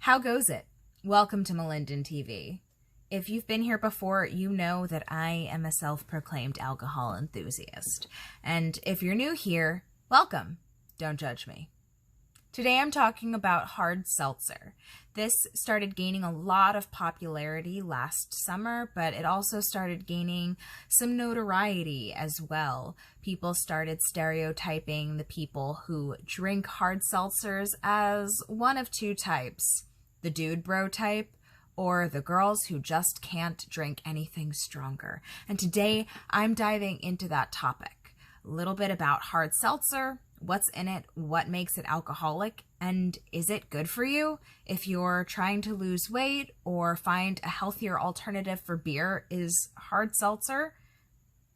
How goes it? Welcome to Melindan TV. If you've been here before, you know that I am a self-proclaimed alcohol enthusiast. And if you're new here, welcome. Don't judge me. Today I'm talking about hard seltzer. This started gaining a lot of popularity last summer, but it also started gaining some notoriety as well. People started stereotyping the people who drink hard seltzers as one of two types: the dude bro type, or the girls who just can't drink anything stronger. And today I'm diving into that topic. A little bit about hard seltzer, what's in it, what makes it alcoholic, and is it good for you? If you're trying to lose weight or find a healthier alternative for beer, is hard seltzer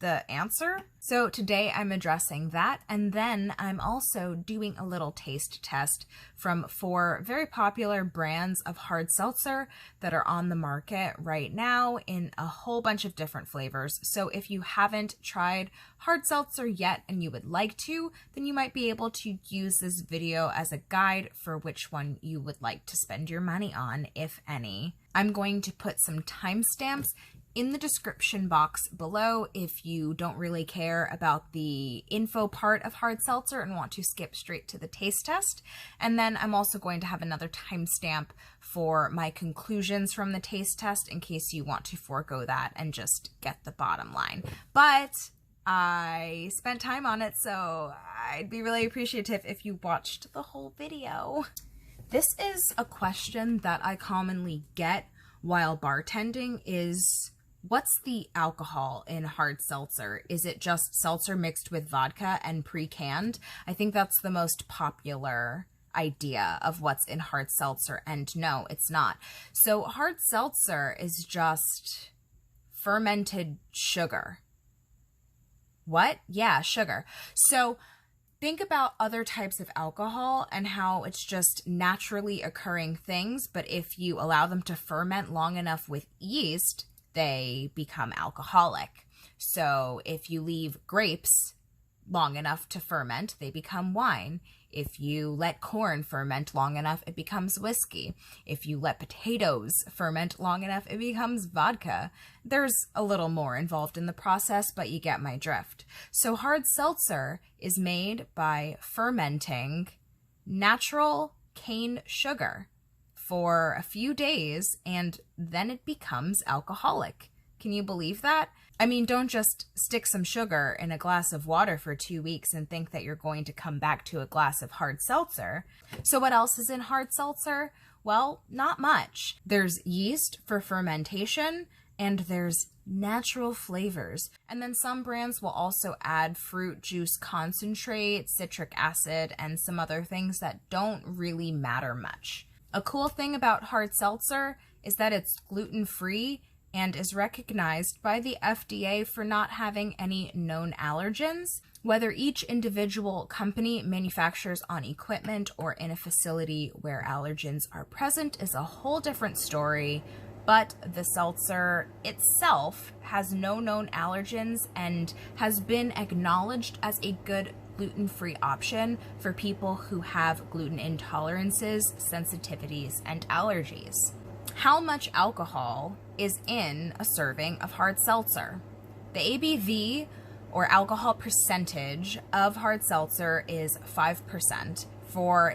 the answer? So today I'm addressing that, and then I'm also doing a little taste test from 4 very popular brands of hard seltzer that are on the market right now in a whole bunch of different flavors. So if you haven't tried hard seltzer yet and you would like to, then you might be able to use this video as a guide for which one you would like to spend your money on, if any. I'm going to put some timestamps in the description box below if you don't really care about the info part of hard seltzer and want to skip straight to the taste test. And then I'm also going to have another timestamp for my conclusions from the taste test in case you want to forego that and just get the bottom line. But I spent time on it, so I'd be really appreciative if you watched the whole video. This is a question that I commonly get while bartending is, what's the alcohol in hard seltzer? Is it just seltzer mixed with vodka and pre-canned? I think that's the most popular idea of what's in hard seltzer, and no, it's not. So hard seltzer is just fermented sugar. What? Yeah, sugar. So think about other types of alcohol and how it's just naturally occurring things, but if you allow them to ferment long enough with yeast, they become alcoholic. So if you leave grapes long enough to ferment, they become wine. If you let corn ferment long enough, it becomes whiskey. If you let potatoes ferment long enough, it becomes vodka. There's a little more involved in the process, but you get my drift. So hard seltzer is made by fermenting natural cane sugar for a few days, and then it becomes alcoholic. Can you believe that? I mean, don't just stick some sugar in a glass of water for 2 weeks and think that you're going to come back to a glass of hard seltzer. So what else is in hard seltzer? Well, not much. There's yeast for fermentation, and there's natural flavors. And then some brands will also add fruit juice concentrate, citric acid, and some other things that don't really matter much. A cool thing about hard seltzer is that it's gluten-free and is recognized by the FDA for not having any known allergens. Whether each individual company manufactures on equipment or in a facility where allergens are present is a whole different story, but the seltzer itself has no known allergens and has been acknowledged as a good gluten-free option for people who have gluten intolerances, sensitivities, and allergies. How much alcohol is in a serving of hard seltzer? The ABV, or alcohol percentage, of hard seltzer is 5%.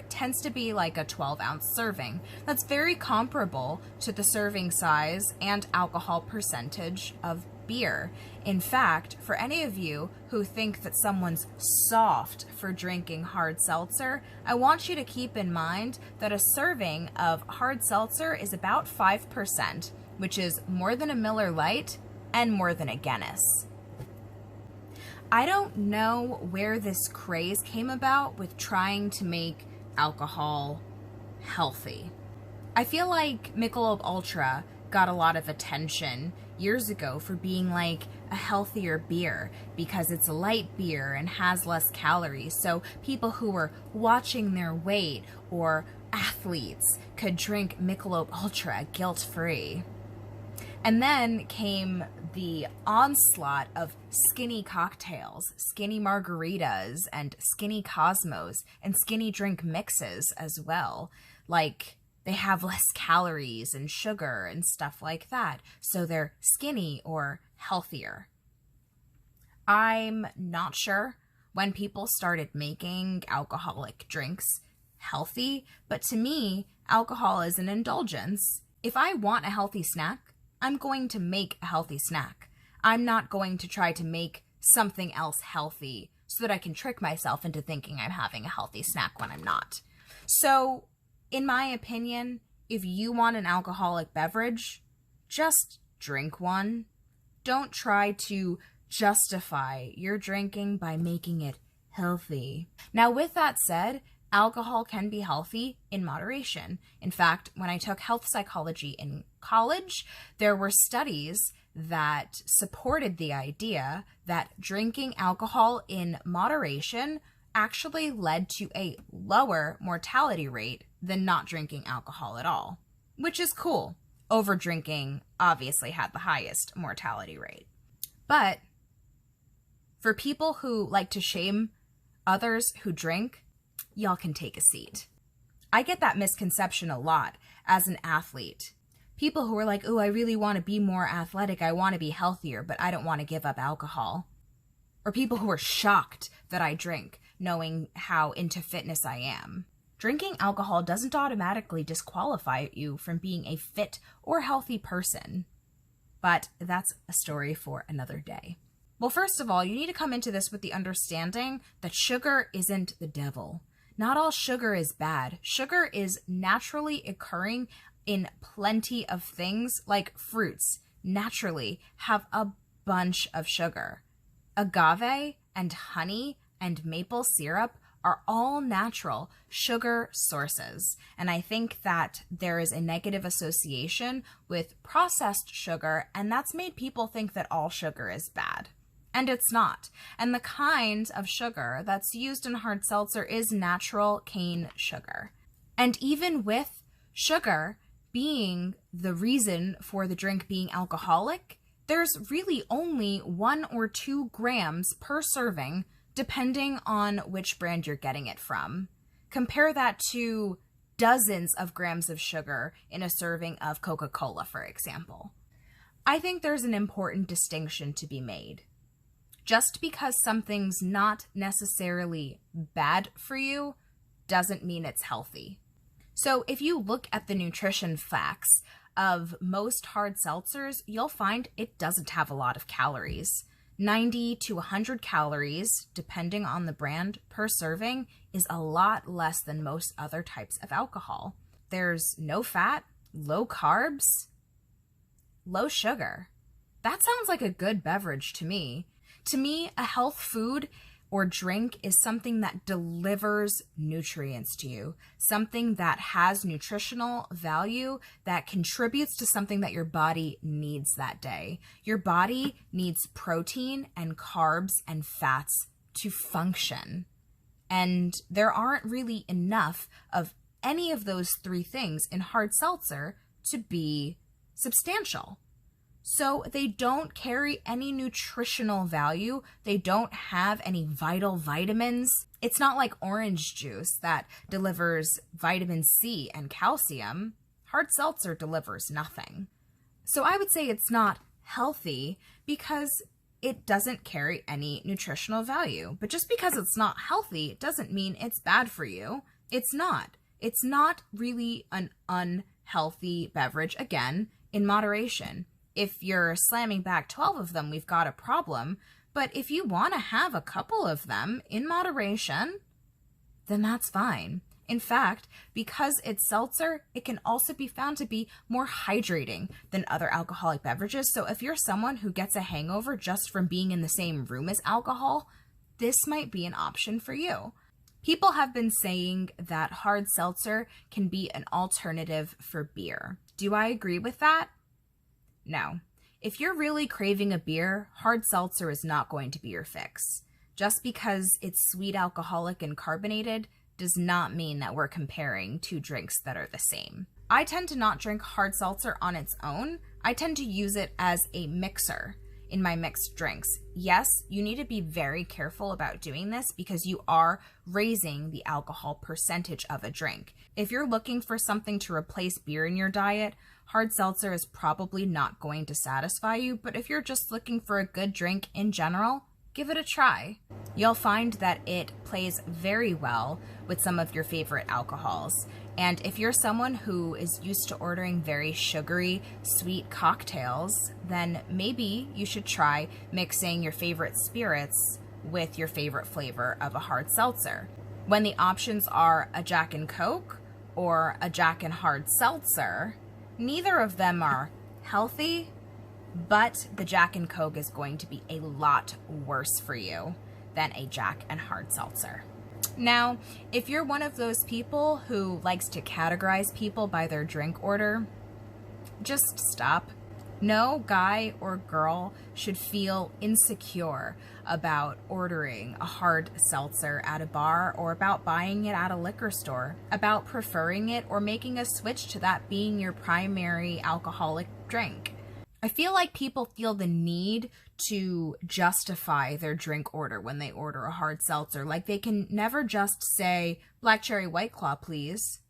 Tends to be like a 12-ounce serving. That's very comparable to the serving size and alcohol percentage of beer. In fact, for any of you who think that someone's soft for drinking hard seltzer, I want you to keep in mind that a serving of hard seltzer is about 5%, which is more than a Miller Lite and more than a Guinness. I don't know where this craze came about with trying to make alcohol healthy. I feel like Michelob Ultra got a lot of attention years ago for being like a healthier beer because it's a light beer and has less calories. So people who were watching their weight or athletes could drink Michelob Ultra guilt-free. And then came the onslaught of skinny cocktails, skinny margaritas, and skinny Cosmos, and skinny drink mixes as well. Like They have less calories and sugar and stuff like that, so they're skinny or healthier. I'm not sure when people started making alcoholic drinks healthy, but to me, alcohol is an indulgence. If I want a healthy snack, I'm going to make a healthy snack. I'm not going to try to make something else healthy so that I can trick myself into thinking I'm having a healthy snack when I'm not. So, in my opinion, if you want an alcoholic beverage, just drink one. Don't try to justify your drinking by making it healthy. Now, with that said, alcohol can be healthy in moderation. In fact, when I took health psychology in college, there were studies that supported the idea that drinking alcohol in moderation actually led to a lower mortality rate than not drinking alcohol at all, which is cool. Overdrinking obviously had the highest mortality rate. But for people who like to shame others who drink, y'all can take a seat. I get that misconception a lot as an athlete. People who are like, oh, I really want to be more athletic, I want to be healthier, but I don't want to give up alcohol. Or people who are shocked that I drink, knowing how into fitness I am. Drinking alcohol doesn't automatically disqualify you from being a fit or healthy person. But that's a story for another day. Well, first of all, you need to come into this with the understanding that sugar isn't the devil. Not all sugar is bad. Sugar is naturally occurring in plenty of things, like fruits naturally have a bunch of sugar. Agave and honey and maple syrup are all natural sugar sources. And I think that there is a negative association with processed sugar, and that's made people think that all sugar is bad. And it's not. And the kind of sugar that's used in hard seltzer is natural cane sugar. And even with sugar being the reason for the drink being alcoholic, there's really only 1 or 2 grams per serving, depending on which brand you're getting it from. Compare that to dozens of grams of sugar in a serving of Coca-Cola, for example. I think there's an important distinction to be made. Just because something's not necessarily bad for you doesn't mean it's healthy. So if you look at the nutrition facts of most hard seltzers, you'll find it doesn't have a lot of calories. 90 to 100 calories, depending on the brand, per serving is a lot less than most other types of alcohol. There's no fat, low carbs, low sugar. That sounds like a good beverage to me. To me, a health food or drink is something that delivers nutrients to you, something that has nutritional value, that contributes to something that your body needs that day. Your body needs protein and carbs and fats to function. And there aren't really enough of any of those 3 things in hard seltzer to be substantial. So they don't carry any nutritional value. They don't have any vital vitamins. It's not like orange juice that delivers vitamin C and calcium. Hard seltzer delivers nothing. So I would say it's not healthy because it doesn't carry any nutritional value. But just because it's not healthy doesn't mean it's bad for you. It's not. It's not really an unhealthy beverage, again, in moderation. If you're slamming back 12 of them, we've got a problem. But if you want to have a couple of them in moderation, then that's fine. In fact, because it's seltzer, it can also be found to be more hydrating than other alcoholic beverages. So if you're someone who gets a hangover just from being in the same room as alcohol, this might be an option for you. People have been saying that hard seltzer can be an alternative for beer. Do I agree with that? No. If you're really craving a beer, hard seltzer is not going to be your fix. Just because it's sweet, alcoholic, and carbonated does not mean that we're comparing 2 drinks that are the same. I tend to not drink hard seltzer on its own. I tend to use it as a mixer. in my mixed drinks. Yes, you need to be very careful about doing this because you are raising the alcohol percentage of a drink. If you're looking for something to replace beer in your diet, hard seltzer is probably not going to satisfy you, but if you're just looking for a good drink in general, give it a try. You'll find that it plays very well with some of your favorite alcohols. And if you're someone who is used to ordering very sugary, sweet cocktails, then maybe you should try mixing your favorite spirits with your favorite flavor of a hard seltzer. When the options are a Jack and Coke or a Jack and Hard Seltzer, neither of them are healthy, but the Jack and Coke is going to be a lot worse for you than a Jack and Hard Seltzer. Now, if you're one of those people who likes to categorize people by their drink order, just stop. No guy or girl should feel insecure about ordering a hard seltzer at a bar or about buying it at a liquor store, about preferring it or making a switch to that being your primary alcoholic drink. I feel like people feel the need to justify their drink order when they order a hard seltzer. Like they can never just say, Black Cherry White Claw, please.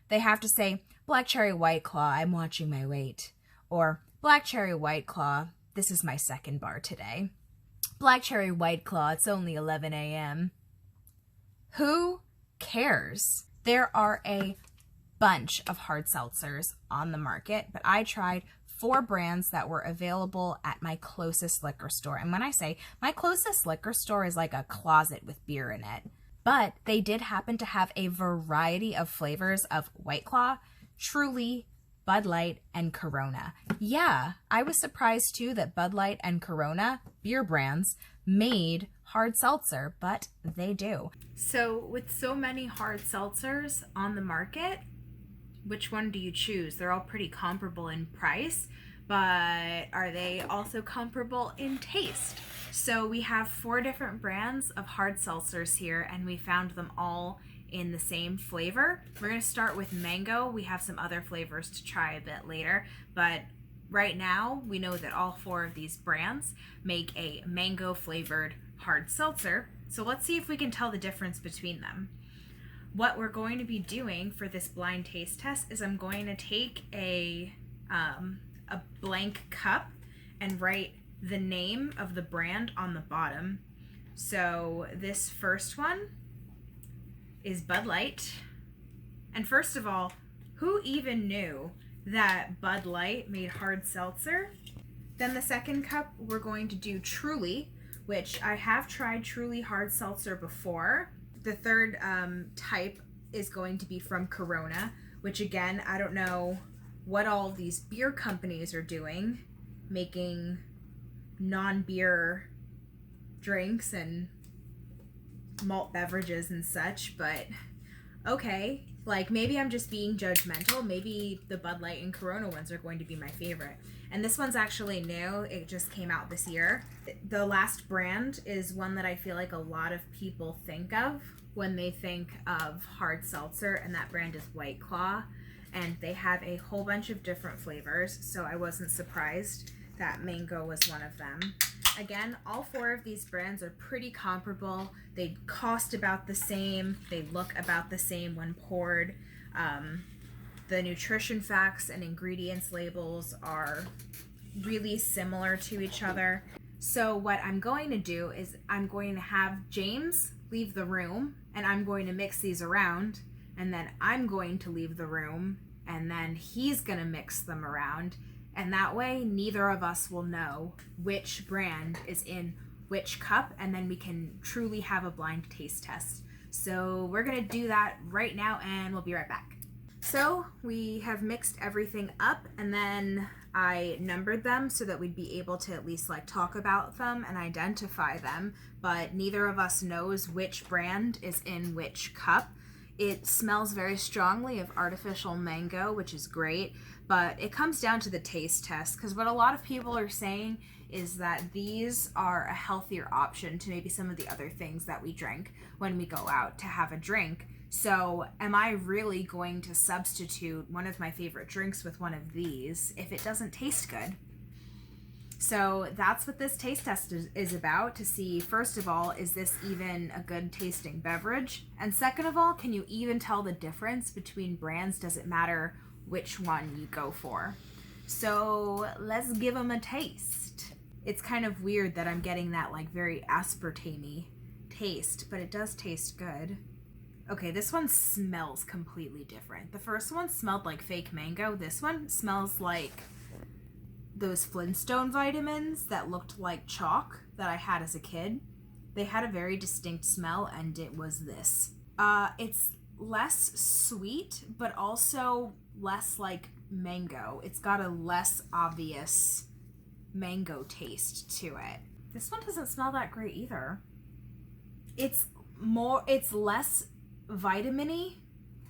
They have to say, Black Cherry White Claw, I'm watching my weight. Or, Black Cherry White Claw, this is my second bar today. Black Cherry White Claw, it's only 11 a.m. Who cares? There are a bunch of hard seltzers on the market, but I tried 4 brands that were available at my closest liquor store. And when I say my closest liquor store is like a closet with beer in it, but they did happen to have a variety of flavors of White Claw, Truly, Bud Light, and Corona. Yeah, I was surprised too that Bud Light and Corona, beer brands, made hard seltzer, but they do. So with so many hard seltzers on the market, which one do you choose? They're all pretty comparable in price, but are they also comparable in taste? So we have 4 different brands of hard seltzers here, and we found them all in the same flavor. We're going to start with mango. We have some other flavors to try a bit later, but right now we know that all 4 of these brands make a mango flavored hard seltzer. So let's see if we can tell the difference between them. What we're going to be doing for this blind taste test is I'm going to take a blank cup and write the name of the brand on the bottom. So this first one is Bud Light. And first of all, who even knew that Bud Light made hard seltzer? Then the second cup, we're going to do Truly, which I have tried Truly hard seltzer before. The third type is going to be from Corona, which again, I don't know what all these beer companies are doing, making non-beer drinks and malt beverages and such, but okay, like maybe I'm just being judgmental. Maybe the Bud Light and Corona ones are going to be my favorite. And this one's actually new. It just came out this year. The last brand is one that I feel like a lot of people think of when they think of hard seltzer, and that brand is White Claw. And they have a whole bunch of different flavors, so I wasn't surprised that mango was one of them. Again, all 4 of these brands are pretty comparable. They cost about the same. They look about the same when poured. The nutrition facts and ingredients labels are really similar to each other. So what I'm going to do is I'm going to have James leave the room, and I'm going to mix these around, and then I'm going to leave the room, and then he's going to mix them around. And that way, neither of us will know which brand is in which cup, and then we can truly have a blind taste test. So we're gonna do that right now, and we'll be right back. So we have mixed everything up, and then I numbered them so that we'd be able to at least like talk about them and identify them, but neither of us knows which brand is in which cup. It smells very strongly of artificial mango, which is great, but it comes down to the taste test, because what a lot of people are saying is that these are a healthier option to maybe some of the other things that we drink when we go out to have a drink. So am I really going to substitute one of my favorite drinks with one of these if it doesn't taste good? So that's what this taste test is about, to see, first of all, is this even a good tasting beverage? And second of all, can you even tell the difference between brands? Does it matter which one you go for? So let's give them a taste. It's kind of weird that I'm getting that like very aspartame-y taste, but it does taste good. Okay, this one smells completely different. The first one smelled like fake mango. This one smells like those Flintstone vitamins that looked like chalk that I had as a kid. They had a very distinct smell, and it was this. It's less sweet, but also less like mango. It's got a less obvious mango taste to it. This one doesn't smell that great either. It's less vitamin-y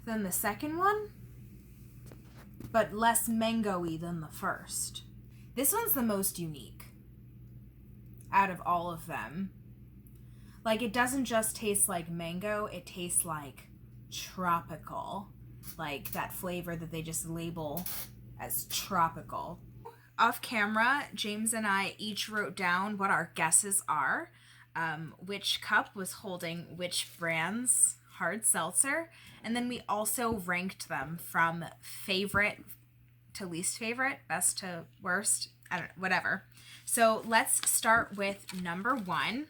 than the second one, but less mango-y than the first. This one's the most unique out of all of them. Like, it doesn't just taste like mango, it tastes like tropical. Like that flavor that they just label as tropical. Off camera, James and I each wrote down what our guesses are. Which cup was holding which brand's hard seltzer. And then we also ranked them from favorite to least favorite, best to worst, I don't know, whatever. So let's start with number 1.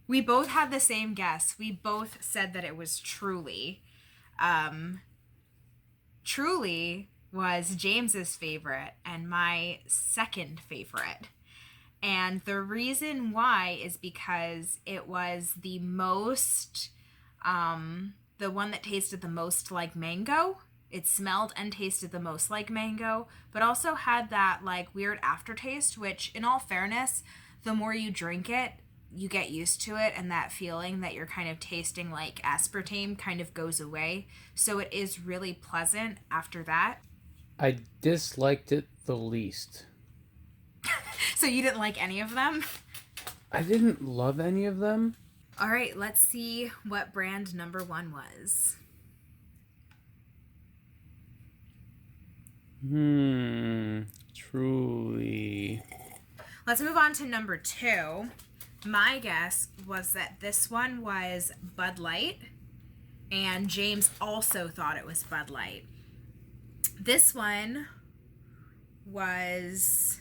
We both had the same guess. We both said that it was Truly. Truly was James's favorite and my second favorite. And the reason why is because it was the most, the one that tasted the most like mango. It smelled and tasted the most like mango, but also had that like weird aftertaste, which in all fairness, the more you drink it, you get used to it, and that feeling that you're kind of tasting like aspartame kind of goes away. So it is really pleasant after that. I disliked it the least. So you didn't like any of them? I didn't love any of them. All right, let's see what brand number 1 was. Truly. Let's move on to number 2. My guess was that this one was Bud Light, and James also thought it was Bud Light. This one was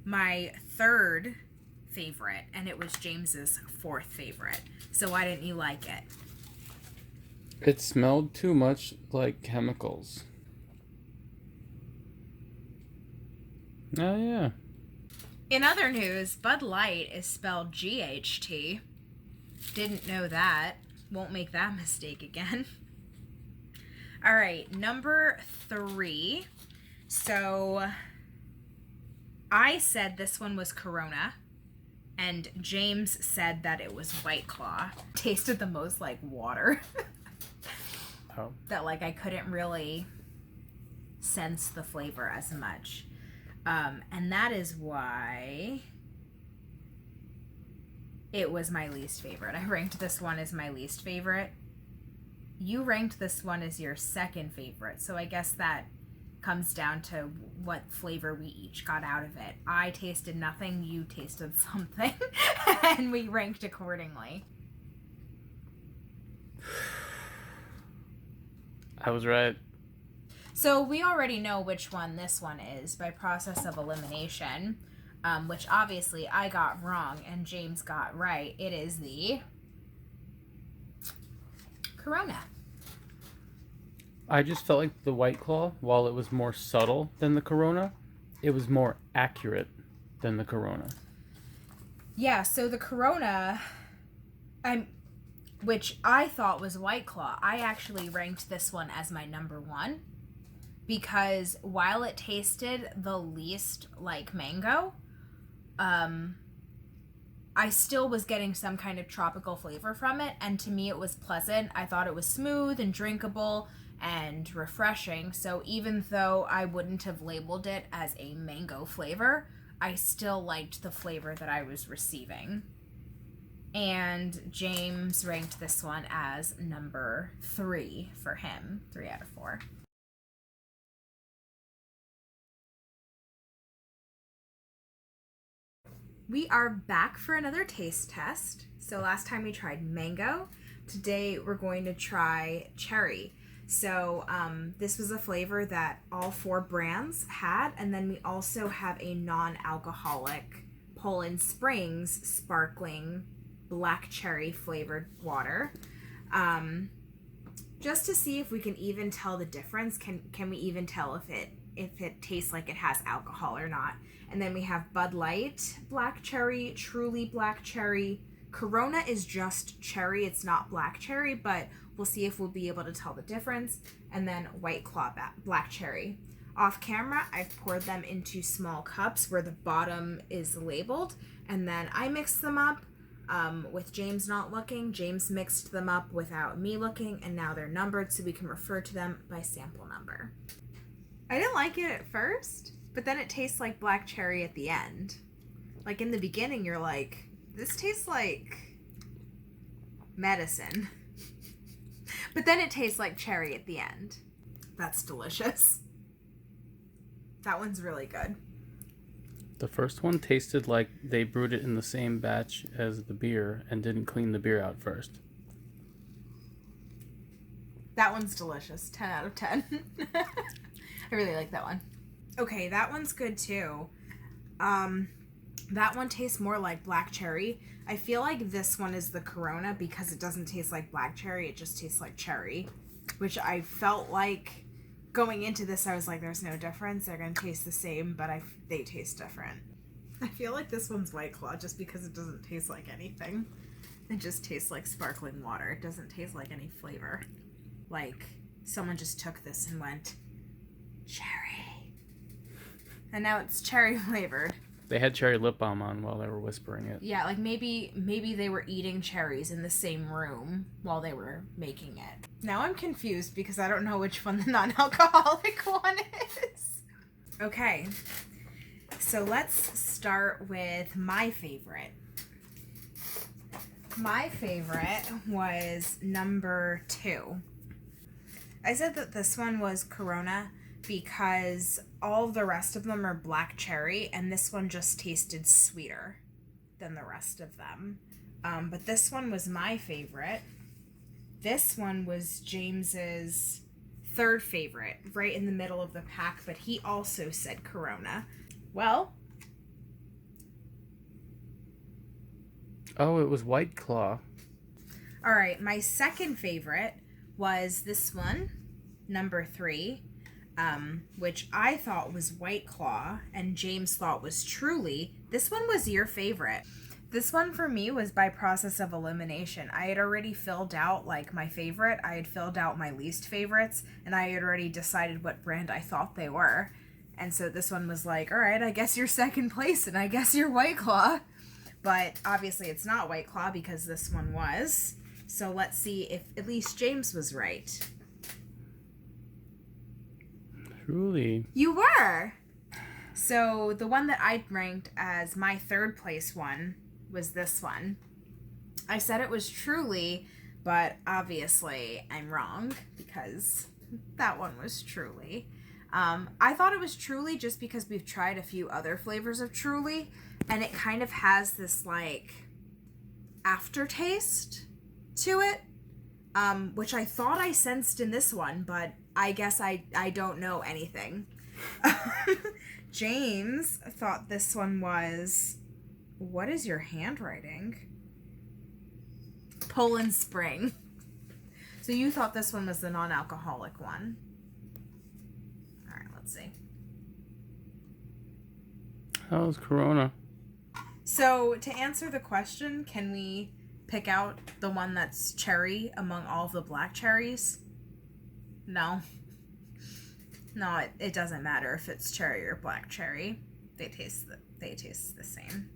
my third favorite, and it was James's fourth favorite. So why didn't you like it? It smelled too much like chemicals. Oh, yeah. In other news, Bud Light is spelled GHT. Didn't know that. Won't make that mistake again. All right, number 3. So I said this one was Corona, and James said that it was White Claw. Tasted the most like water. Oh. That like I couldn't really sense the flavor as much. And that is why it was my least favorite. I ranked this one as my least favorite. You ranked this one as your second favorite. So I guess that comes down to what flavor we each got out of it. I tasted nothing, you tasted something, and we ranked accordingly. I was right. So we already know which one this one is by process of elimination, which obviously I got wrong and James got right. It is the Corona. I just felt like the White Claw, while it was more subtle than the Corona, it was more accurate than the Corona. Yeah, so the Corona, which I thought was White Claw, I actually ranked this one as my number 1. Because while it tasted the least like mango, I still was getting some kind of tropical flavor from it. And to me, it was pleasant. I thought it was smooth and drinkable and refreshing. So even though I wouldn't have labeled it as a mango flavor, I still liked the flavor that I was receiving. And James ranked this one as number 3 for him, 3 out of 4. We are back for another taste test. So last time we tried mango. Today we're going to try cherry. So this was a flavor that all 4 brands had, and then we also have a non-alcoholic Poland Springs sparkling black cherry flavored water. Just to see if we can even tell the difference. Can we even tell if it tastes like it has alcohol or not? And then we have Bud Light black cherry, Truly black cherry. Corona is just cherry, it's not black cherry, but we'll see if we'll be able to tell the difference. And then White Claw black cherry. Off camera, I've poured them into small cups where the bottom is labeled, and then I mixed them up with James not looking. James mixed them up without me looking, and now they're numbered so we can refer to them by sample number. I didn't like it at first, but then it tastes like black cherry at the end. Like in the beginning, you're like, this tastes like medicine. But then it tastes like cherry at the end. That's delicious. That one's really good. The first one tasted like they brewed it in the same batch as the beer and didn't clean the beer out first. That one's delicious. 10 out of 10. I really like that one. Okay, that one's good too. That one tastes more like black cherry. I feel like this one is the Corona because it doesn't taste like black cherry. It just tastes like cherry, which I felt like going into this, I was like, there's no difference. They're going to taste the same, but they taste different. I feel like this one's White Claw just because it doesn't taste like anything. It just tastes like sparkling water. It doesn't taste like any flavor. Like someone just took this and went, cherry. And now it's cherry flavored. They had cherry lip balm on while they were whispering it. Yeah, like maybe they were eating cherries in the same room while they were making it. Now I'm confused because I don't know which one the non-alcoholic one is. Okay, so let's start with my favorite. My favorite was number 2. I said that this one was Corona because all the rest of them are black cherry, and this one just tasted sweeter than the rest of them. But this one was my favorite. This one was James's 3rd favorite, right in the middle of the pack, but he also said Corona. Well. Oh, it was White Claw. All right, my 2nd favorite was this one, number 3. Which I thought was White Claw and James thought was Truly. This one was your favorite. This one for me was by process of elimination. I had already filled out like my favorite. I had filled out my least favorites, and I had already decided what brand I thought they were. And so this one was like, all right, I guess you're 2nd place and I guess you're White Claw. But obviously it's not White Claw because this one was. So let's see if at least James was right. Truly. You were! So the one that I ranked as my 3rd place one was this one. I said it was Truly, but obviously I'm wrong because that one was Truly. I thought it was Truly just because we've tried a few other flavors of Truly, and it kind of has this like aftertaste to it, which I thought I sensed in this one, but I guess I don't know anything. James thought this one was, what is your handwriting? Poland Spring. So you thought this one was the non-alcoholic one. All right, let's see. How's Corona? So to answer the question, can we pick out the one that's cherry among all of the black cherries? No. No, it doesn't matter if it's cherry or black cherry. They taste the same.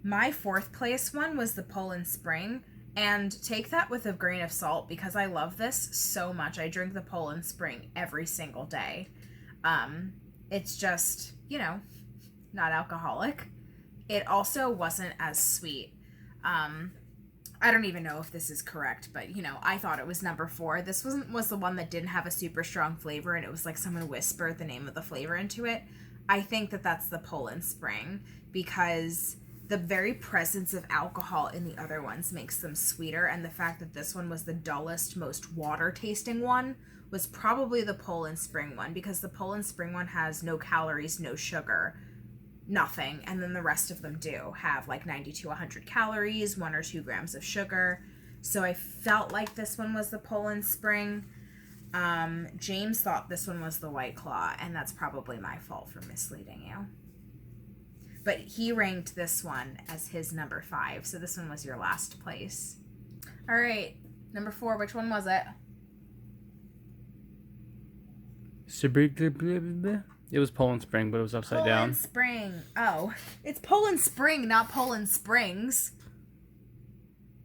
My 4th place one was the Poland Spring, and take that with a grain of salt because I love this so much. I drink the Poland Spring every single day. It's just, not alcoholic. It also wasn't as sweet. I don't even know if this is correct, but, I thought it was number 4. This was the one that didn't have a super strong flavor, and it was like someone whispered the name of the flavor into it. I think that that's the Poland Spring, because the very presence of alcohol in the other ones makes them sweeter, and the fact that this one was the dullest, most water tasting one was probably the Poland Spring one, because the Poland Spring one has no calories, no sugar, nothing, and then the rest of them do have like 90 to 100 calories, 1 or 2 grams of sugar. So I felt like this one was the Poland Spring. James thought this one was the White Claw, and that's probably my fault for misleading you. But he ranked this one as his number 5, so this one was your last place. All right, number 4, which one was it? It was Poland Spring, but it was upside down. Poland Spring. Oh, it's Poland Spring, not Poland Springs.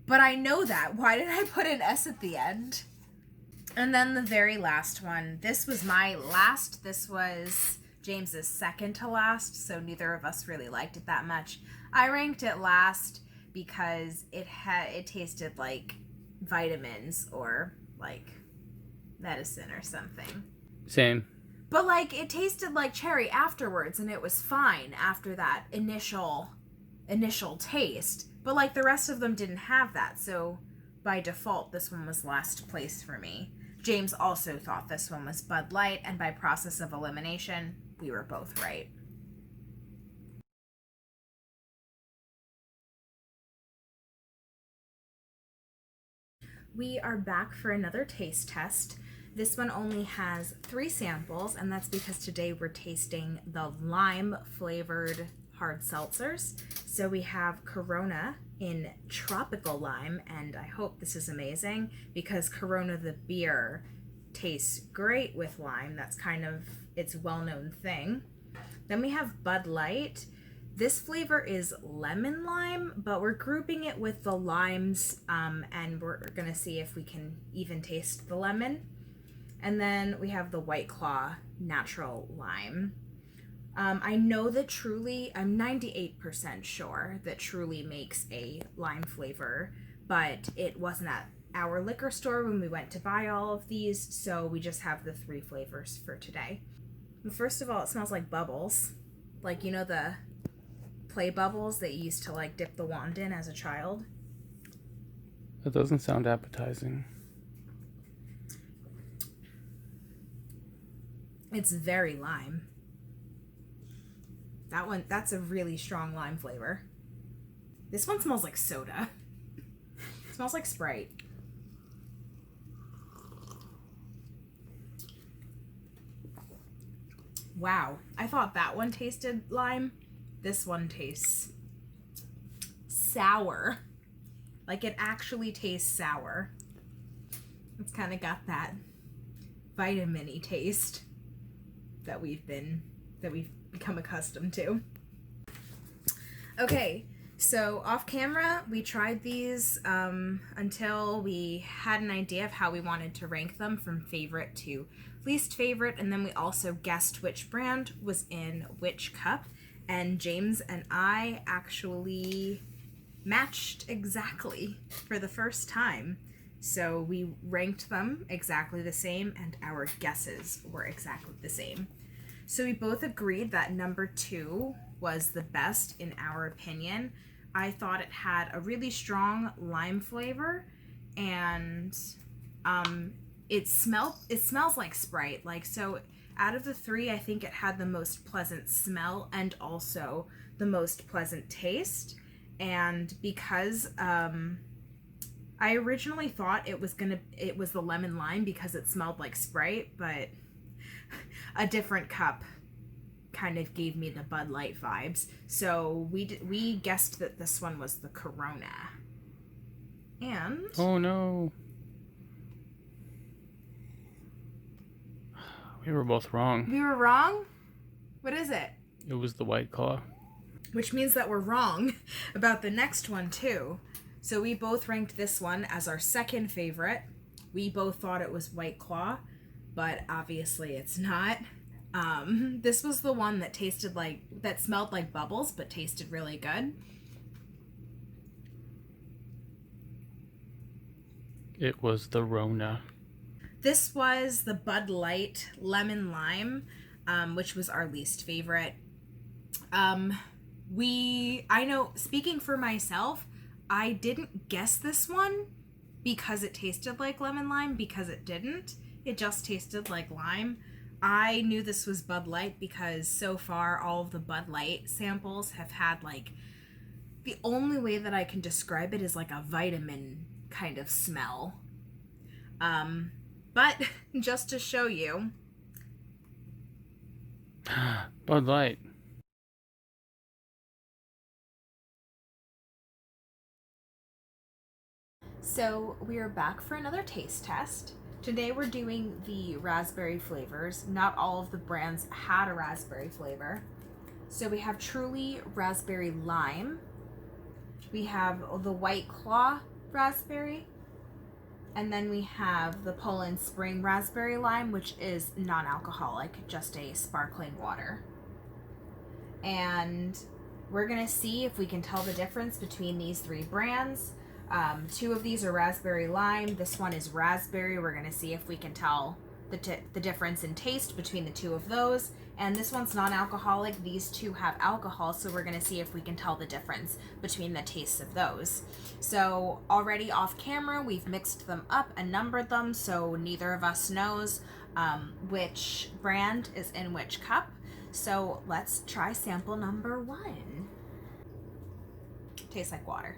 But I know that. Why did I put an S at the end? And then the very last one. This was my last. This was James's second to last, so neither of us really liked it that much. I ranked it last because it tasted like vitamins or like medicine or something. Same. But like it tasted like cherry afterwards, and it was fine after that initial taste. But like the rest of them didn't have that, so by default this one was last place for me. James also thought this one was Bud Light, and by process of elimination, we were both right. We are back for another taste test. This one only has 3 samples, and that's because today we're tasting the lime-flavored hard seltzers. So we have Corona in tropical lime, and I hope this is amazing because Corona the beer tastes great with lime. That's kind of its well-known thing. Then we have Bud Light. This flavor is lemon lime, but we're grouping it with the limes, and we're gonna see if we can even taste the lemon. And then we have the White Claw natural lime. I know that Truly, I'm 98% sure that Truly makes a lime flavor, but it wasn't at our liquor store when we went to buy all of these, so we just have the 3 flavors for today. First of all, it smells like bubbles. Like, you know, the play bubbles that you used to like dip the wand in as a child? That doesn't sound appetizing. It's very lime. That's a really strong lime flavor. This one smells like soda. It smells like Sprite. Wow, I thought that one tasted lime. This one tastes sour. Like it actually tastes sour. It's kind of got that vitamin-y taste that we've become accustomed to. Okay, so off camera, we tried these until we had an idea of how we wanted to rank them from favorite to least favorite, and then we also guessed which brand was in which cup, and James and I actually matched exactly for the first time. So we ranked them exactly the same, and our guesses were exactly the same. So we both agreed that number 2 was the best in our opinion. I thought it had a really strong lime flavor, and it smells like Sprite. Like, so out of the 3, I think it had the most pleasant smell and also the most pleasant taste. And because I originally thought it was the lemon lime because it smelled like Sprite, but a different cup kind of gave me the Bud Light vibes. So we guessed that this one was the Corona. And oh no, we were both wrong. We were wrong? What is it? It was the White Claw. Which means that we're wrong about the next one too. So we both ranked this one as our second favorite. We both thought it was White Claw, but obviously it's not. This was the one that smelled like bubbles, but tasted really good. It was the Rona. This was the Bud Light Lemon Lime, which was our least favorite. I know, speaking for myself, I didn't guess this one because it tasted like lemon lime, because it didn't. It just tasted like lime. I knew this was Bud Light because so far all of the Bud Light samples have had like, the only way that I can describe it is like a vitamin kind of smell. But just to show you, Bud Light. so we are back for another taste test. Today we're doing the raspberry flavors. Not all of the brands had a raspberry flavor. So we have Truly Raspberry Lime. We have the White Claw Raspberry. And then we have the Poland Spring Raspberry Lime, which is non-alcoholic, just a sparkling water. And we're going to see if we can tell the difference between these three brands. Two of these are raspberry lime. This one is raspberry. We're going to see if we can tell the difference in taste between the two of those. And this one's non-alcoholic. These two have alcohol, so we're going to see if we can tell the difference between the tastes of those. So already off camera, we've mixed them up and numbered them, so neither of us knows which brand is in which cup. So let's try sample number 1. Tastes like water.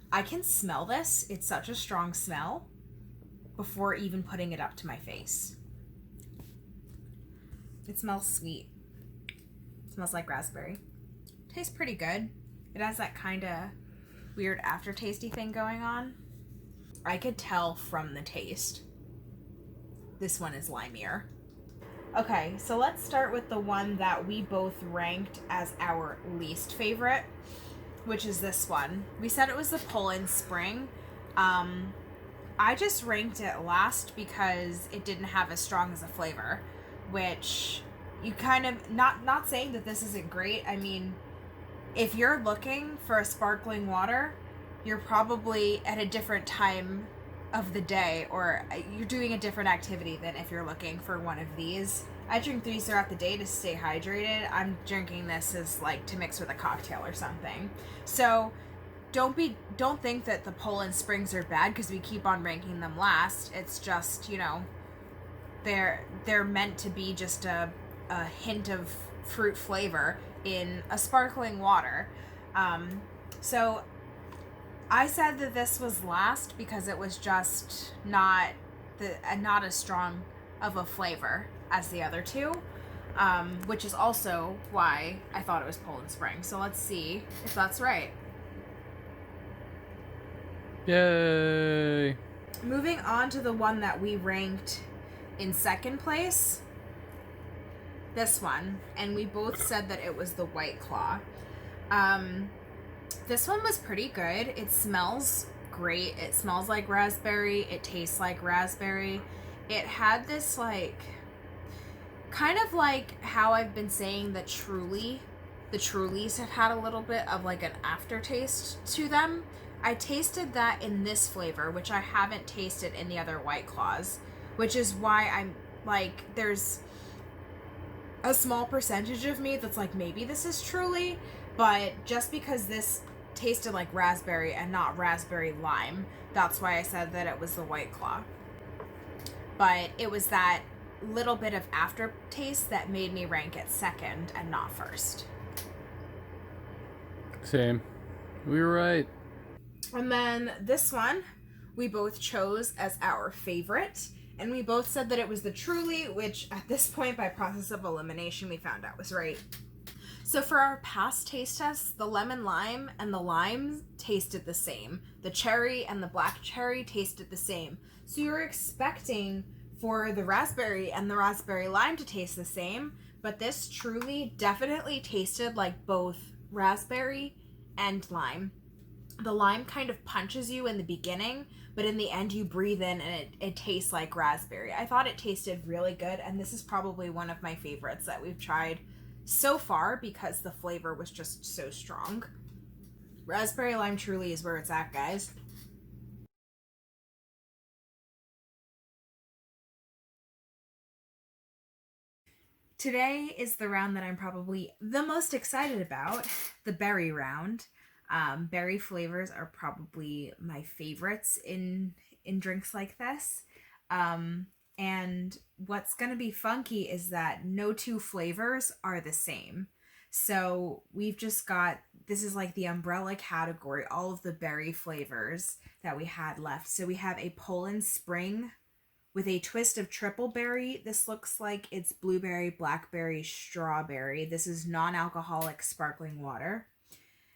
I can smell this. It's such a strong smell before even putting it up to my face. It smells sweet. It smells like raspberry. Tastes pretty good. It has that kind of weird aftertasty thing going on. I could tell from the taste. This one is limier. Okay, so let's start with the one that we both ranked as our least favorite, which is this one. We said it was the Poland Spring. I just ranked it last because it didn't have as strong as a flavor, which you kind of, not saying that this isn't great. I mean, if you're looking for a sparkling water, you're probably at a different time of the day, or you're doing a different activity than if you're looking for one of these. I drink these throughout the day to stay hydrated. I'm drinking this as like to mix with a cocktail or something. So don't think that the Poland Springs are bad because we keep on ranking them last. It's just, you know, they're meant to be just a hint of fruit flavor in a sparkling water. So I said that this was last because it was just not as strong of a flavor as the other two, which is also why I thought it was Poland Spring. So let's see if that's right. Yay! Moving on to the one that we ranked in second place, this one, and we both said that it was the White Claw. This one was pretty good. It smells great. It smells like raspberry. It tastes like raspberry. It had this like, kind of like how I've been saying that the Trulies have had a little bit of like an aftertaste to them. I tasted that in this flavor, which I haven't tasted in the other White Claws, which is why I'm like, there's a small percentage of me that's like, maybe this is Truly, but just because this tasted like raspberry and not raspberry lime, that's why I said that it was the White Claw. But it was that little bit of aftertaste that made me rank it second and not first. Same. We were right. And then this one, we both chose as our favorite, and we both said that it was the Truly, which at this point, by process of elimination, we found out was right. So for our past taste tests, the lemon lime and the lime tasted the same. The cherry and the black cherry tasted the same. So you're expecting for the raspberry and the raspberry lime to taste the same, but this Truly definitely tasted like both raspberry and lime. The lime kind of punches you in the beginning, but in the end you breathe in and it tastes like raspberry. I thought it tasted really good, and this is probably one of my favorites that we've tried so far because the flavor was just so strong. Raspberry lime Truly is where it's at, guys. Today is the round that I'm probably the most excited about, the berry round. Berry flavors are probably my favorites in drinks like this. And what's going to be funky is that no two flavors are the same. So we've just got, this is like the umbrella category, all of the berry flavors that we had left. So we have a Poland Spring with a twist of triple berry. This looks like it's blueberry, blackberry, strawberry. This is non-alcoholic sparkling water.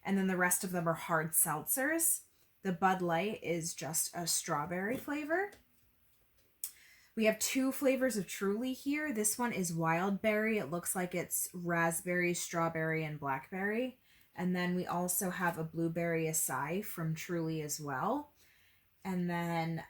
And then the rest of them are hard seltzers. The Bud Light is just a strawberry flavor. We have two flavors of Truly here. This one is wild berry. It looks like it's raspberry, strawberry, and blackberry. And then we also have a blueberry acai from Truly as well. And then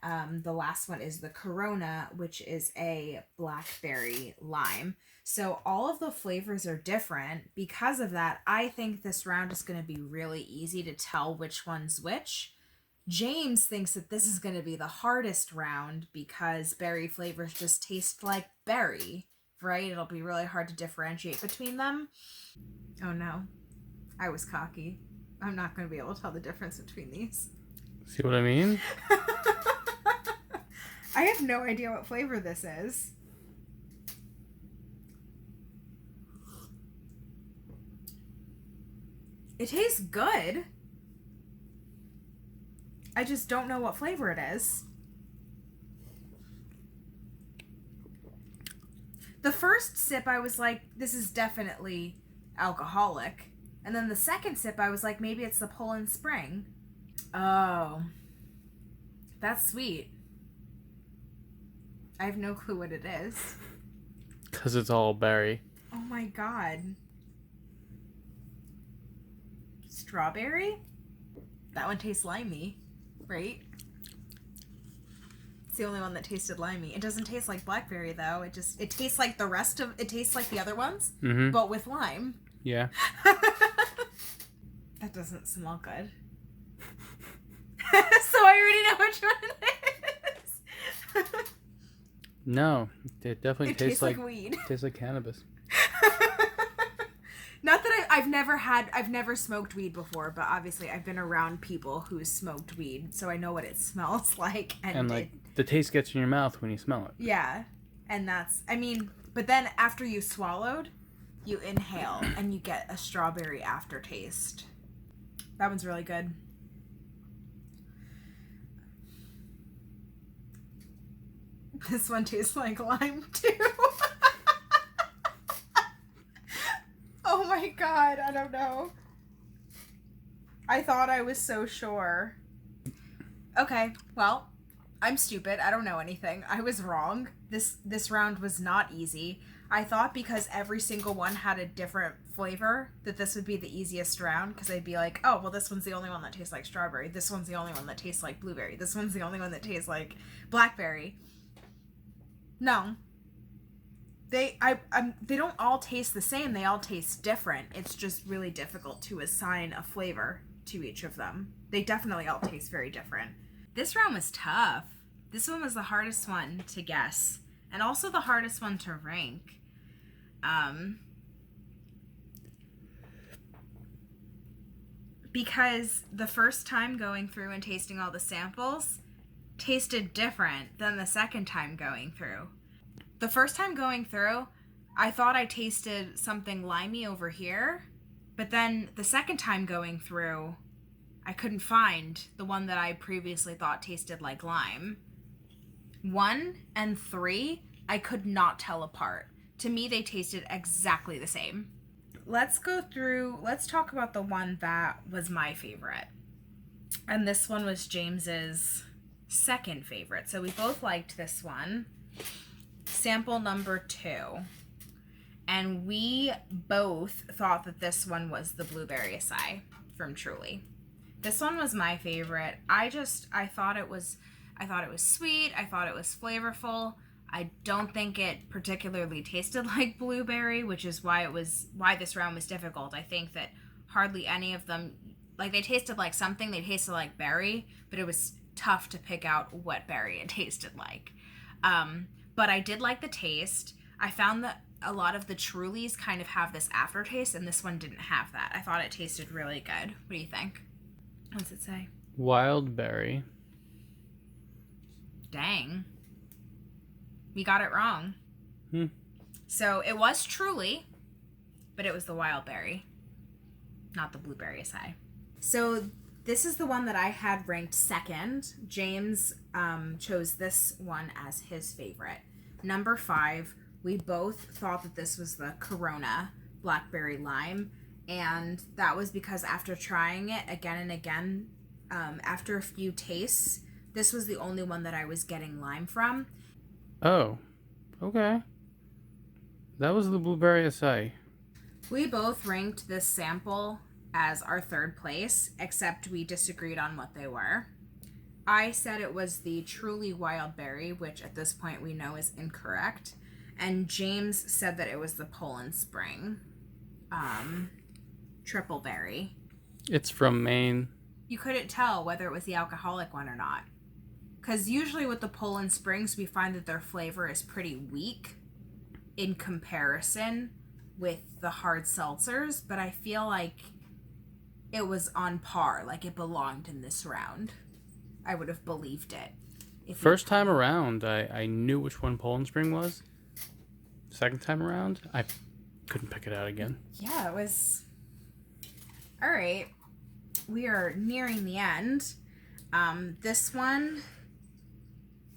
the last one is the Corona, which is a blackberry lime. So all of the flavors are different. Because of that, I think this round is going to be really easy to tell which one's which. James thinks that this is going to be the hardest round because berry flavors just taste like berry, right? It'll be really hard to differentiate between them. Oh no, I was cocky. I'm not going to be able to tell the difference between these. See what I mean? I have no idea what flavor this is. It tastes good. I just don't know what flavor it is. The first sip, I was like, this is definitely alcoholic. And then the second sip, I was like, maybe it's the Poland Spring. Oh. That's sweet. I have no clue what it is. Because it's all berry. Oh my god. Strawberry? That one tastes limey, right? It's the only one that tasted limey. It doesn't taste like blackberry though. It tastes like the rest of it tastes like the other ones, but with lime. Yeah. That doesn't smell good. So I already know which one it is. No, it definitely tastes like weed. Tastes like cannabis. Not that I've never smoked weed before, but obviously I've been around people who smoked weed, so I know what it smells like. And like the taste gets in your mouth when you smell it. Yeah, and but then after you swallowed, you inhale and you get a strawberry aftertaste. That one's really good. This one tastes like lime too. Oh my god, I don't know. I thought I was so sure. Okay, well, I'm stupid. I don't know anything. I was wrong. This round was not easy. I thought because every single one had a different flavor that this would be the easiest round, because I'd be like, oh, well, this one's the only one that tastes like strawberry. This one's the only one that tastes like blueberry. This one's the only one that tastes like blackberry. No. They don't all taste the same. They all taste different. It's just really difficult to assign a flavor to each of them. They definitely all taste very different. This round was tough. This one was the hardest one to guess, and also the hardest one to rank. Because the first time going through and tasting all the samples tasted different than the second time going through. The first time going through, I thought I tasted something limey over here, but then the second time going through, I couldn't find the one that I previously thought tasted like lime. 1 and 3, I could not tell apart. To me, they tasted exactly the same. Let's talk about the one that was my favorite. And this one was James's second favorite. So we both liked this one. Sample number 2. And we both thought that this one was the blueberry acai from Truly. This one was my favorite. I thought it was sweet. I thought it was flavorful. I don't think it particularly tasted like blueberry, which is why this round was difficult. I think that hardly any of them, like, they tasted like something. They tasted like berry, but it was tough to pick out what berry it tasted like. But I did like the taste. I found that a lot of the Trulies kind of have this aftertaste, and this one didn't have that. I thought it tasted really good. What do you think? What does it say? Wild berry. Dang. We got it wrong. So it was Truly, but it was the wild berry, not the blueberry acai. So this is the one that I had ranked second. James chose this one as his favorite. Number 5, we both thought that this was the Corona Blackberry Lime, and that was because after trying it again and again, after a few tastes, this was the only one that I was getting lime from. Oh, okay. That was the blueberry acai. We both ranked this sample as our third place, except we disagreed on what they were. I said it was the Truly Wild Berry, which at this point we know is incorrect. And James said that it was the Poland Spring Triple Berry. It's from Maine. You couldn't tell whether it was the alcoholic one or not. Because usually with the Poland Springs, we find that their flavor is pretty weak in comparison with the hard seltzers, but I feel like it was on par, like it belonged in this round. I would have believed it. First time around, I knew which one Poland Spring was. Second time around, I couldn't pick it out again. Yeah, it was... All right. We are nearing the end. This one,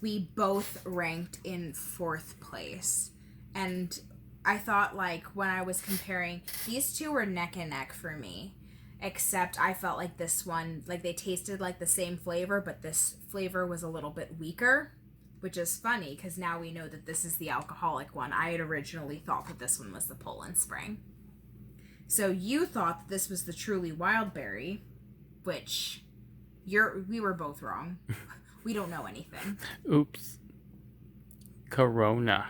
we both ranked in 4th place. And I thought, like, when I was comparing, these two were neck and neck for me. Except I felt like this one, like they tasted like the same flavor, but this flavor was a little bit weaker, which is funny because now we know that this is the alcoholic one. I had originally thought that this one was the Poland Spring. So you thought that this was the Truly Wild Berry, which we were both wrong. We don't know anything. Oops. Corona.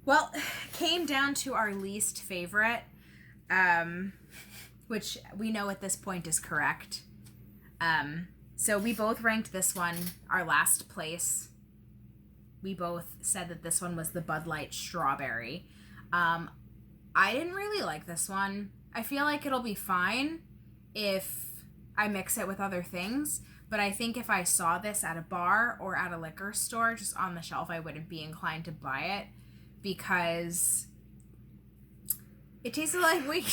Well, came down to our least favorite, which we know at this point is correct. So we both ranked this one our last place. We both said that this one was the Bud Light Strawberry. I didn't really like this one. I feel like it'll be fine if I mix it with other things, but I think if I saw this at a bar or at a liquor store just on the shelf, I wouldn't be inclined to buy it because it tasted like weed.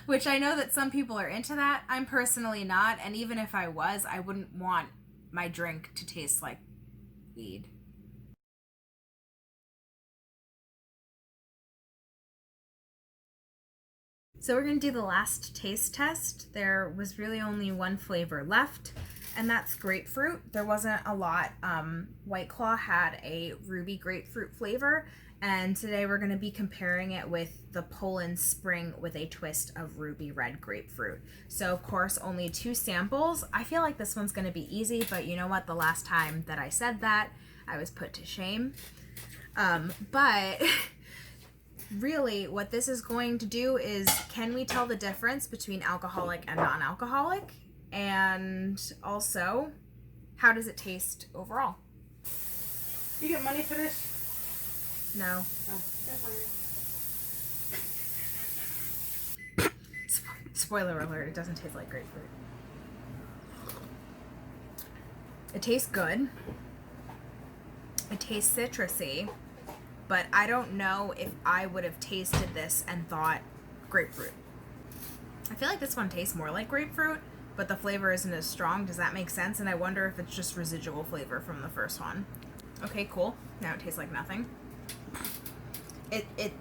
Which I know that some people are into that. I'm personally not, and even if I was, I wouldn't want my drink to taste like weed. So we're going to do the last taste test. There was really only one flavor left, and that's grapefruit. There wasn't a lot. White Claw had a ruby grapefruit flavor, and today we're going to be comparing it with the Poland Spring with a twist of ruby red grapefruit. So of course only 2 samples. I feel like this one's going to be easy, but you know what? The last time that I said that, I was put to shame. But really what this is going to do is, can we tell the difference between alcoholic and non-alcoholic? And also, how does it taste overall? You get money for this? No. No. Spoiler alert, it doesn't taste like grapefruit. It tastes good. It tastes citrusy, but I don't know if I would have tasted this and thought grapefruit. I feel like this one tastes more like grapefruit, but the flavor isn't as strong. Does that make sense? And I wonder if it's just residual flavor from the first one. Okay, cool. Now it tastes like nothing. It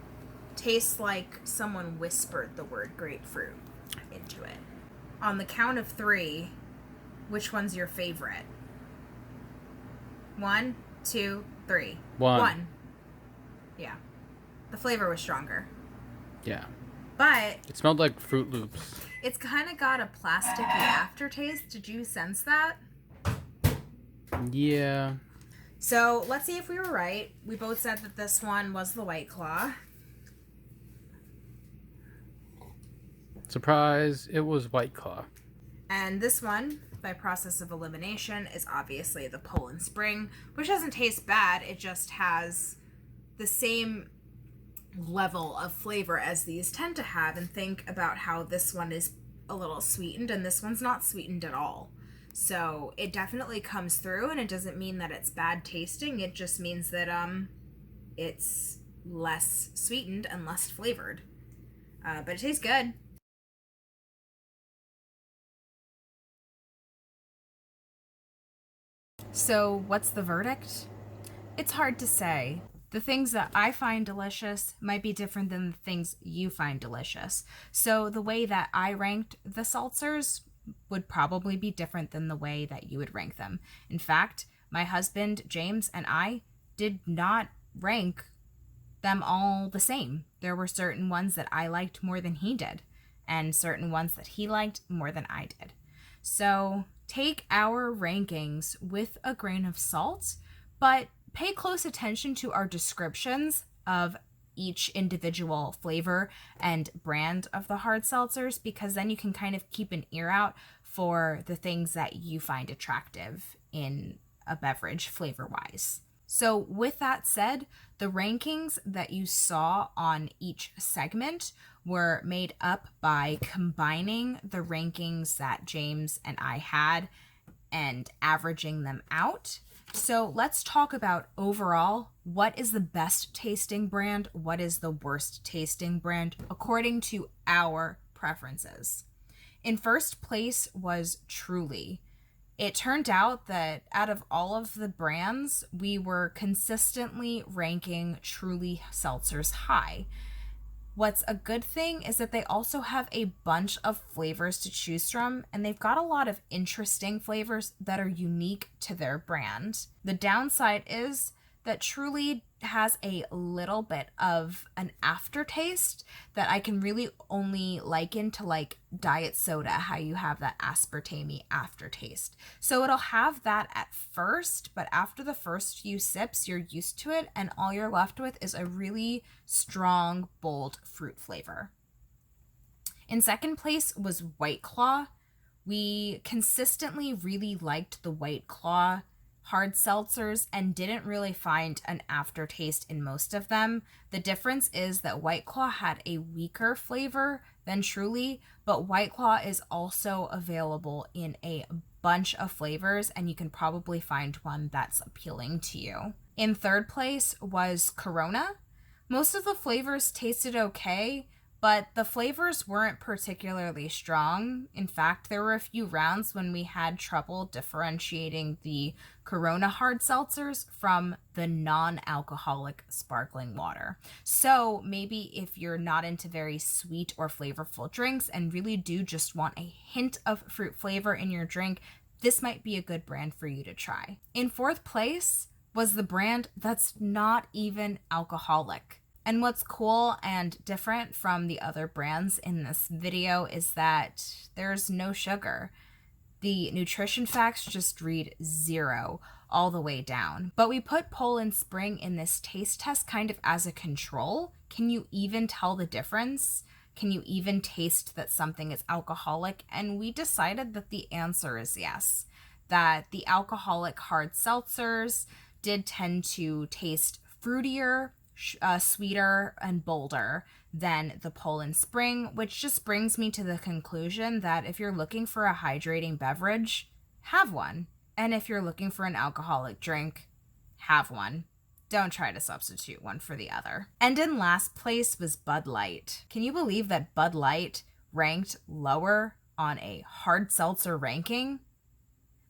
tastes like someone whispered the word grapefruit into it. On the count of 3, which one's your favorite? 1, 2, 3. 1. Yeah. The flavor was stronger. Yeah. But It smelled like Fruit Loops. it's kind of got a plasticky aftertaste. Did you sense that? Yeah. So let's see if we were right. We both said that this one was the White Claw. Surprise, it was White Claw. And this one, by process of elimination, is obviously the Poland Spring, which doesn't taste bad. It just has the same level of flavor as these tend to have, and think about how this one is a little sweetened and this one's not sweetened at all. So it definitely comes through, and it doesn't mean that it's bad tasting. It just means that it's less sweetened and less flavored. But it tastes good. So what's the verdict? It's hard to say. The things that I find delicious might be different than the things you find delicious. So the way that I ranked the seltzers would probably be different than the way that you would rank them. In fact, my husband, James, and I did not rank them all the same. There were certain ones that I liked more than he did, and certain ones that he liked more than I did. So take our rankings with a grain of salt, but pay close attention to our descriptions of each individual flavor and brand of the hard seltzers, because then you can kind of keep an ear out for the things that you find attractive in a beverage flavor-wise. So with that said, the rankings that you saw on each segment were made up by combining the rankings that James and I had and averaging them out. So let's talk about overall, what is the best tasting brand? What is the worst tasting brand according to our preferences? In first place was Truly. It turned out that out of all of the brands, we were consistently ranking Truly seltzers high. What's a good thing is that they also have a bunch of flavors to choose from, and they've got a lot of interesting flavors that are unique to their brand. The downside is that Truly has a little bit of an aftertaste that I can really only liken to like diet soda, how you have that aspartame aftertaste. So it'll have that at first, but after the first few sips, you're used to it, and all you're left with is a really strong, bold fruit flavor. In second place was White Claw. We consistently really liked the White Claw hard seltzers and didn't really find an aftertaste in most of them. The difference is that White Claw had a weaker flavor than Truly, but White Claw is also available in a bunch of flavors, and you can probably find one that's appealing to you. In third place was Corona. Most of the flavors tasted okay, but the flavors weren't particularly strong. In fact, there were a few rounds when we had trouble differentiating the Corona hard seltzers from the non-alcoholic sparkling water. So maybe if you're not into very sweet or flavorful drinks and really do just want a hint of fruit flavor in your drink, this might be a good brand for you to try. In fourth place was the brand that's not even alcoholic. And what's cool and different from the other brands in this video is that there's no sugar. The nutrition facts just read 0 all the way down. But we put Poland Spring in this taste test kind of as a control. Can you even tell the difference? Can you even taste that something is alcoholic? And we decided that the answer is yes. That the alcoholic hard seltzers did tend to taste fruitier, sweeter and bolder than the Poland Spring, which just brings me to the conclusion that if you're looking for a hydrating beverage, have one. And if you're looking for an alcoholic drink, have one. Don't try to substitute one for the other. And in last place was Bud Light. Can you believe that Bud Light ranked lower on a hard seltzer ranking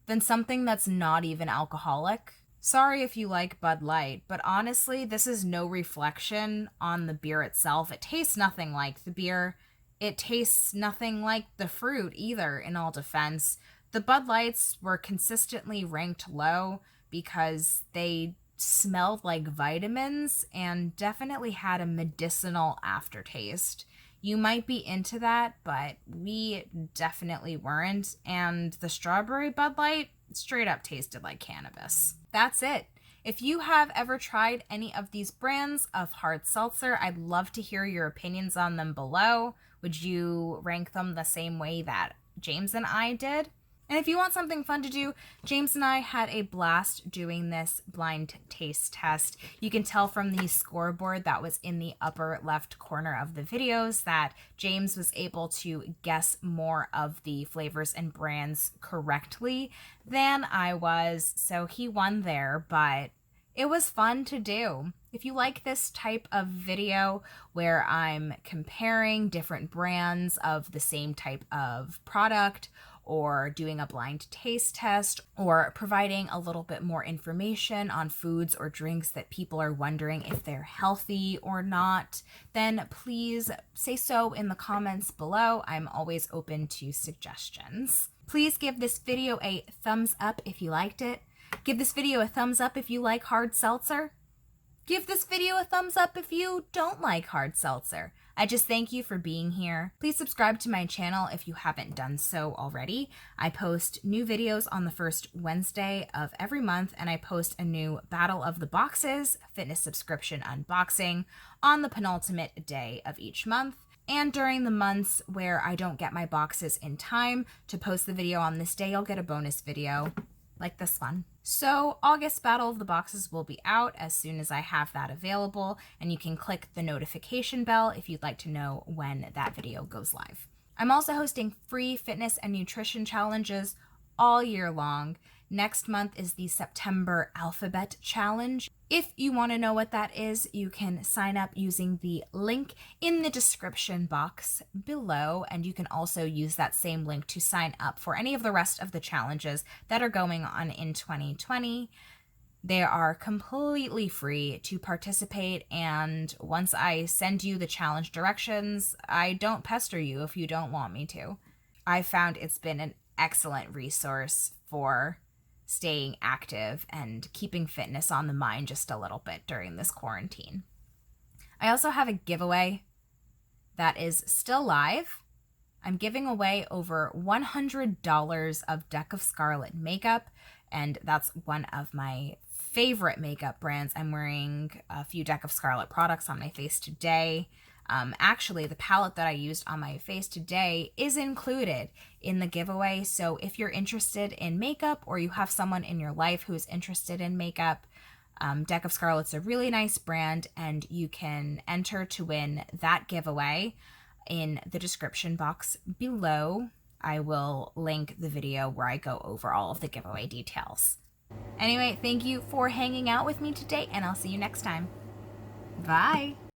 than something that's not even alcoholic? Sorry if you like Bud Light, but honestly, this is no reflection on the beer itself. It tastes nothing like the beer. It tastes nothing like the fruit either, in all defense. The Bud Lights were consistently ranked low because they smelled like vitamins and definitely had a medicinal aftertaste. You might be into that, but we definitely weren't. And the strawberry Bud Light straight up tasted like cannabis. That's it. If you have ever tried any of these brands of hard seltzer, I'd love to hear your opinions on them below. Would you rank them the same way that James and I did? And if you want something fun to do, James and I had a blast doing this blind taste test. You can tell from the scoreboard that was in the upper left corner of the videos that James was able to guess more of the flavors and brands correctly than I was, so he won there, but it was fun to do. If you like this type of video where I'm comparing different brands of the same type of product, or doing a blind taste test, or providing a little bit more information on foods or drinks that people are wondering if they're healthy or not, then please say so in the comments below. I'm always open to suggestions. Please give this video a thumbs up if you liked it. Give this video a thumbs up if you like hard seltzer. Give this video a thumbs up if you don't like hard seltzer. I just thank you for being here. Please subscribe to my channel if you haven't done so already. I post new videos on the first Wednesday of every month, and I post a new Battle of the Boxes fitness subscription unboxing on the penultimate day of each month. And during the months where I don't get my boxes in time to post the video on this day, you'll get a bonus video like this one. So August Battle of the Boxes will be out as soon as I have that available, and you can click the notification bell if you'd like to know when that video goes live. I'm also hosting free fitness and nutrition challenges all year long. Next month is the September Alphabet Challenge. If you want to know what that is, you can sign up using the link in the description box below, and you can also use that same link to sign up for any of the rest of the challenges that are going on in 2020. They are completely free to participate, and once I send you the challenge directions, I don't pester you if you don't want me to. I found it's been an excellent resource for staying active and keeping fitness on the mind just a little bit during this quarantine. I also have a giveaway that is still live. I'm giving away over $100 of Deck of Scarlet makeup, and that's one of my favorite makeup brands. I'm wearing a few Deck of Scarlet products on my face today. Actually, the palette that I used on my face today is included in the giveaway. So if you're interested in makeup, or you have someone in your life who's interested in makeup, Deck of Scarlet's a really nice brand, and you can enter to win that giveaway in the description box below. I will link the video where I go over all of the giveaway details. Anyway, thank you for hanging out with me today, and I'll see you next time. Bye!